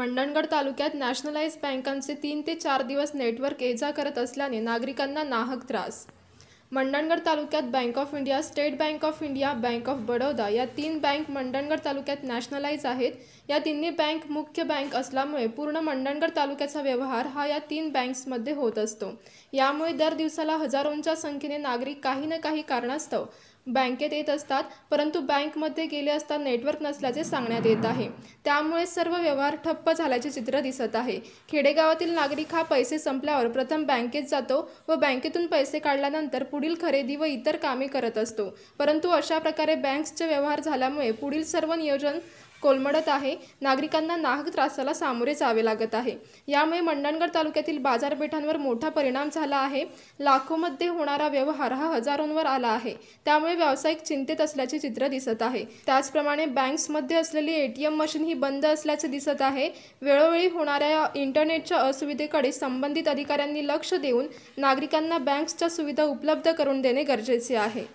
मंडणगड तालुक्यात नॅशनलाइज बँकांचे 3 ते 4 दिवस नेटवर्क ये-जा करत असल्याने नागरिकांना नाहक त्रास। मंडणगड तालुक्यात bank of India, state bank of India, bank of Baroda या 3 बँक मंडणगड तालुक्यात नॅशनलाइज आहेत। या तिन्ही बँक मुख्य बँक असल्यामुळे पूर्ण मंडणगड तालुक्याचा व्यवहार हा या 3 बँक्समध्ये होत असतो। यामुळे दर दिवसाला हजारोंच्या संख्येने नागरिक काही ना काही कारणास्तव बँकेत येत असतात, परंतु बँकमध्ये गेले असता नेटवर्क नसल्याचे सांगण्यात येत आहे। त्यामुळे सर्व व्यवहार ठप्प झाल्याचे चित्र दिसत आहे। खेडेगावातील नागरिक हा पैसे संपल्यावर प्रथम बँकेत जातो व बँकेतून पैसे काढल्यानंतर पुढील खरेदी व इतर कामे करत असतो, परंतु अशा प्रकारे बँक्सचे व्यवहार झाल्यामुळे पुढील सर्व नियोजन कोलमडत आहे। नागरिकांना नाहक त्रासाला सामोरे जावे लागत आहे। यामुळे मंडणगड तालुक्यातील बाजारपेठांवर मोठा परिणाम झाला आहे। लाखोंमध्ये होणारा व्यवहार हा हजारोंवर आला आहे। त्यामुळे व्यावसायिक चिंतेत असल्याचे चित्र दिसत आहे। त्याचप्रमाणे बँक्समध्ये असलेली एटीएम मशीन ही बंद असल्याचे दिसत आहे। वेळोवेळी होणाऱ्या इंटरनेटच्या असुविधेकडे संबंधित अधिकाऱ्यांनी लक्ष देऊन नागरिकांना बँक्सच्या सुविधा उपलब्ध करून देणे गरजेचे आहे।